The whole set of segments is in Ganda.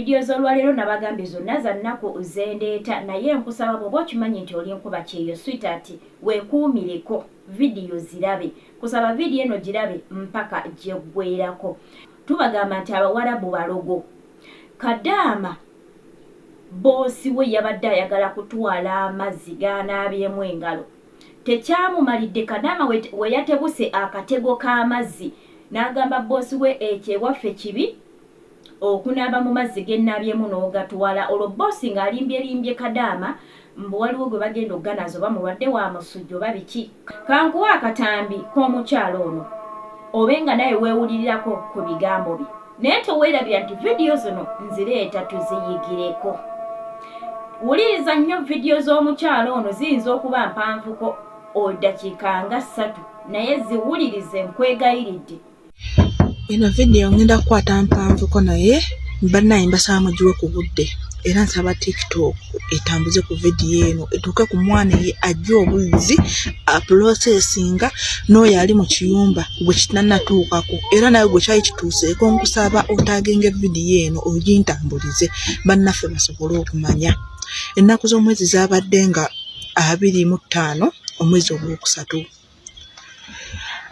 Video z'olwaleero nabagambye zonna za nnaku zendeeta naye nkusaba bw'oba okimanyi nti oli nkuba kyeyo sweetheart weekuumireko vidiyo zirabe kusaba vidiyo eno girabe mpaka gyeggweerako. Tubagamba nti Abawarabu balogo. Kadaama boosi we yabadde ayagala kutwala amazzi g'anaabyemu engalo. Tekyamumalidde Kadaama we yatebuse akatego k'amazzi n'agamba boosi we ekyewaffe kibi okunaaba mu mazzi gennabyemu n'ogatwala. Olwo boosi ng'alimbye Kadaama mbu waliwo gwe bagenda okuganaza oba mulwadde wa musujja oba biki. Kankuwa akatambi k'omukyalo ono obenga naye weewulirirako ku bigambo bye naye toweerabira nti vidiyo zino nzireeta tuziyigireko. Wuliriza nnyo vidiyo z'omukyalo ono ziyinza okuba mpanvuko oddakiika nga 3 naye ziwulirize nkwegayiridde. Eno vidiyo ngenda kukwata mpanvuko naye bannaye mbasaba mugiwe ku budde era nsaba TikTok etambuze ku vidiyo eno etuuke ku mwana ye ajja obuzzi aprocesinga n'oyo ali mu kiyumba gwe kitanatuukako era nawe gwe kyali kituuseeko nkusaba otaagenga vidiyo eno ogintambulize bannaffe basobole okumanya. Ennaku z'omwezi zaabadde nga 25 omwezi ogwokusatu.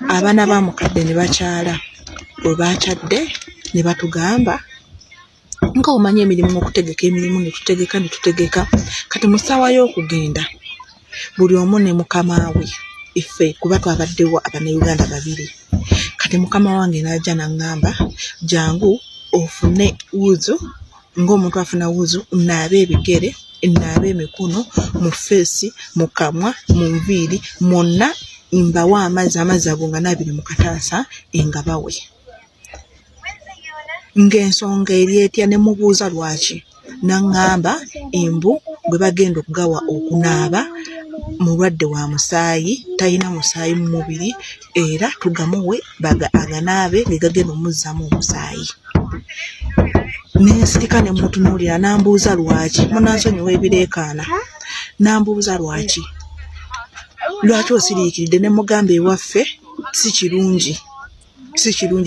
Abaana ba mukadde ne bakyala bwe bakyadde ne batugamba nga omanya emirimu okutegeka emirimu ne tutegeka kati mu ssaawa y'okugenda buli omu ne mukama we iffe kuba twabaddewo Abannayuganda 2 kati mukama wange n'ajja n'aŋŋamba jangu ofune wuzu ng'omuntu afuna wuzu naabe ebigere naabe emikono mu feesi mu kamwa mu nviiri mwonna mbawa amazzi ago nga naabiri mu kataasa engabawe. Ng'ensonga eri etya ne mubuuza lwaki n'aŋŋamba embu bwe bagenda okugawa okunaaba mulwadde wa musaayi talina musaayi mu mubiri era tugamuwe aganaabe ge gagenda omuzzaamu omusaayi. Nensirika ne mutunuulira n'ambuuza lwaki munansonyiwa ebireekaana n'ambuuza lwaki osiriikiridde ne mugamba ewaffe si kirungi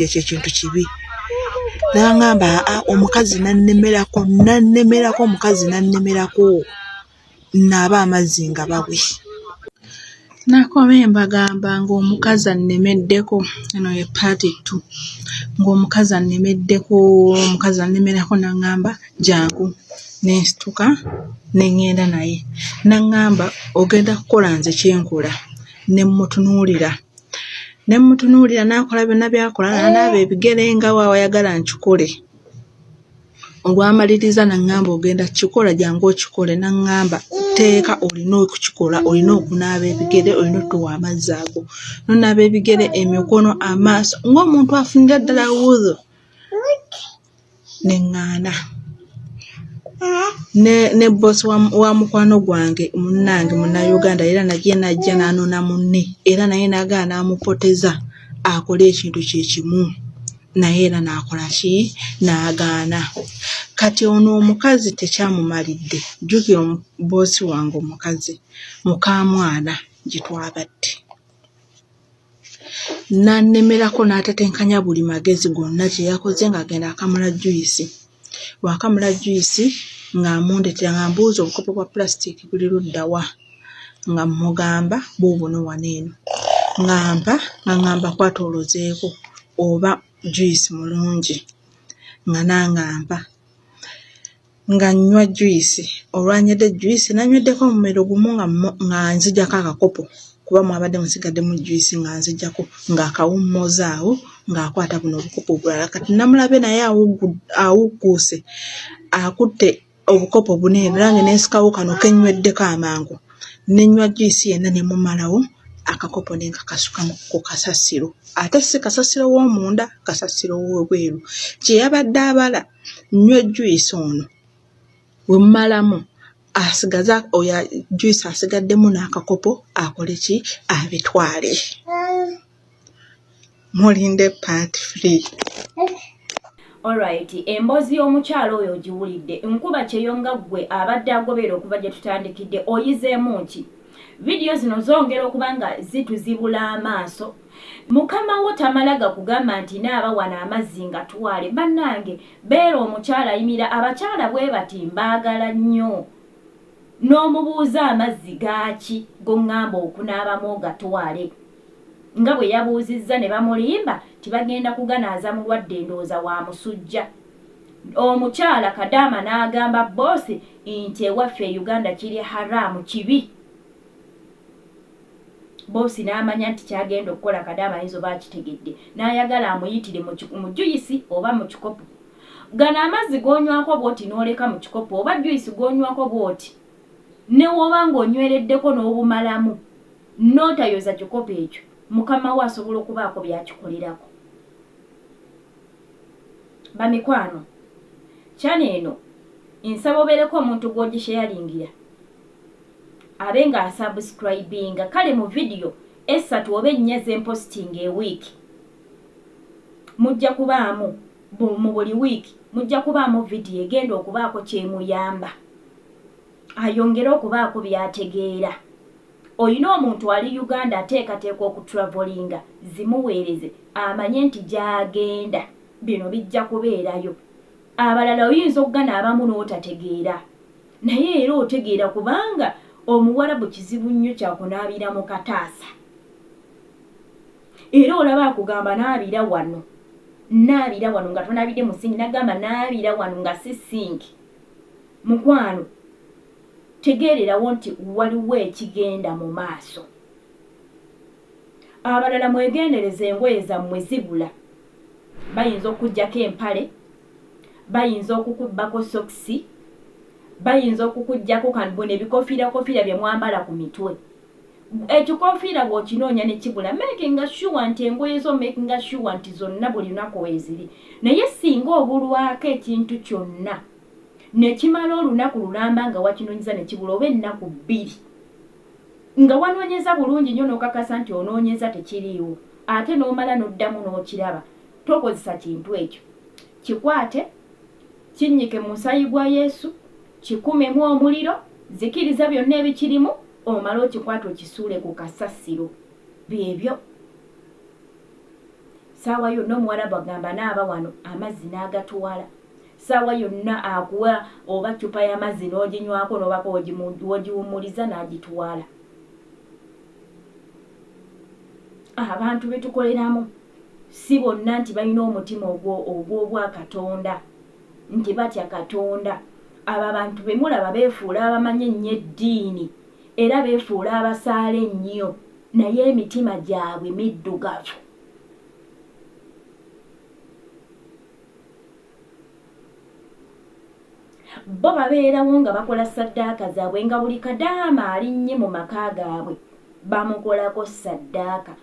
ekyo ekintu kibi. N'aŋŋamba omukazi nannemerako omukazi nannemerako naaba amazzi nga bawe. Nakome mbagamba ng'omukazi annemeddeko eno ye paati 2 ng'omukazi annemerako n'aŋŋamba jangu nensituka ne ŋŋenda naye n'aŋŋamba ogenda kukola nze kyenkola ne mmutunuulira n'akola byonna byakola n'anaaba ebigere nga waayagala nkikole. Olwamaliriza n'aŋŋamba ogenda kukikola jangu okikole n'aŋŋamba teeka olina okukikola olina okunaaba ebigere olina otuwa amazzi ago nonaaba ebigere emikono amaaso ng'omuntu afunira ddala wuzo neŋŋaana. Ne boosi wa mukwano gwange munnange Munnayuganda era najja n'anona munne era naye n'agaana n'amupoteza akole ekintu kye kimu naye era n'akola ki n'agaana. Kati ono omukazi tekyamumalidde jjukira boosi wange omukazi mukamwana gye twabadde n'annemerako n'atatenkanya buli magezi gonna kye yakoze ng'agenda akamula juyisi. Bw'akamula juyisi ng'amundetera ng'ambuuza obukopo bwa plastic buli luddawa nga mugamba buubuno wano eno ng'aŋŋamba kwatolozeeko oba juyisi mulungi nga n'aŋŋamba nga nnywa juyisi. Olwanywedde juyisi nanyweddeko omumero gumu nga nzijjako akakopo kuba mwabadde musigaddemu juyisi nga nzijjako ng'akawummooza awo ng'akwata buno obukopo obulala. Kati namulabe naye awugguuse akutte obukopo buneeno nange nensikawo kano kennyweddeko amangu nenywa juyisi yenna ne mumalawo akakopo ne nkakasuka ku kasasiro ate si kasasiro w'omunda kasasiro w'obweru kye yabadde abala nnywe juyisi ono we mmalamu asigaza oya juyisi asigaddemu n'akakopo akole ki abitwale. Mulinde part 3. Alright, emboozi y'omukyalo oyo giwulidde nkuba kyeyonga ggwe abadde agoberera okuva gye tutandikidde oyizeemu nti Vidiyo zino zongera okuba nga zituzibula amaaso. Mukama wo tamala gakugamba nti naaba wano amazzi nga twale. Bannange beera omukyala ayimira, abakyala bwe bati mbaagala nnyo. N'omubuuza amazzi gaaki g'oŋŋamba okunaabamu gatwale. Nga bwe yabuuzizza ne bamulimba tibagenda kuganaaza mulwadde ndowooza wa musujja. Omukyala Kadaama n'agamba boosi nti ewaffe e Uganda kiri haramu kibi. Boosi n'amanya nti kyagenda okukola Kadaama ayinza oba akitegedde. N'ayagala amuyitire mu juyisi oba mu kikopo. Gano amazzi g'onywako bw'oti n'oleka mu kikopo oba juyisi g'onywako bw'oti. Ne woba ng'onywereddeko n'obumalamu n'otayoza kikopo ekyo, Mukama wo asobola okubaako byakikolerako. Bamikwano, kyano eno nsaba obeereko omuntu gw'ogisharingira abe nga asubscribinga kale mu vidiyo 3 oba 4 zemposting ewiiki mujja kubaamu mu buli wiiki mujja kubaamu vidiyo egenda okubaako kyemuyamba ayongere okubaako byategeera. Oyina omuntu ali Uganda ateekateeka okutravolinga zimuweereze amanye nti gy'agenda bino bijja kubeerayo. Abalala oyinza okugana abamu n'otategeera naye era otegeera kubanga Omuwarabu kizibu nnyo kyakunaabira mu kataasa. Era olaba akugamba naabira wano nga tonaabidde mu sinki, nagamba naabira wano nga si sinki. Mukwano, tegeererawo nti waliwo ekigenda mu maaso. Abalala mwegendereza engoye zammwe zibula. Bayinza okuggyako empale, bayinza okukubbako sokisi, bayinza okukuggyako kanbona ebikofiira bye mwambala ku mitwe. Ekikofiira bw'okinoonya ne kibula, makinga sure nti engoye zo makinga sure nti zonna buli lunaku weeziri. Naye singa obulwako ekintu kyonna ne kimala olunaku lulamba nga wakinoonyeza ne kibula oba ennaku 2 nga wanoonyeza bulungi nnyo n'okakasa nti onoonyeza tekiriiwo ate n'omala n'oddamu n'okiraba, tokozesa kintu ekyo. Kikwate, kinnyike mu musaayi gwa Yesu, kikumemu omuliro, zikiriza byonna ebikirimu, omala okikwata okisuule ku kasasiro. Byebyo. Saawa yonna Omuwarabu agamba naaba wano amazzi n'agatuwala. Saawa yonna akuwa oba cupa y'amazzi n'oginywako n'obako wogiwumuliza n'agituwala. Abantu betukoleramu si bonna nti balina omutima ogw'obwa Katonda, nti batya Katonda. Abo abantu bemulaba beefuula abamanyi ennyo eddiini era beefuula abasaala ennyo naye emitima gyabwe middugavu. Bo babeerawo nga bakola ssaddaaka zaabwe nga buli Kadaama alinnye mu maka gaabwe bamukolako ssaddaaka.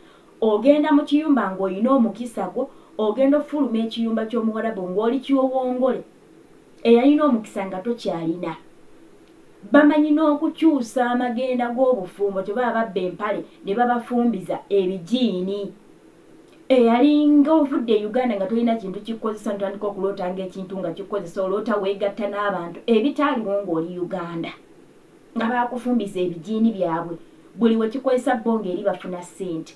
Ogenda mu kiyumba ng'olina omukisa gwo, ogenda ofuluma ekiyumba ky'Omuwarabu ng'oli kiwowongole. Eyalina omukisa nga tokyalina. Bamanyi n'okukyusa amagenda g'obufumbo tebaba babba empale ne babafumbiza ebijiini. Eyalinga ovudde Uganda nga tolina kintu kikukozesa ntandika okuloota ng'ekintu nga kikukozesa oloota weegatta n'abantu ebitaaliwo ng'oli Uganda. Nga bakufumbiza ebijiini byabwe buli we kikozesa bo ng'eri bafuna ssente.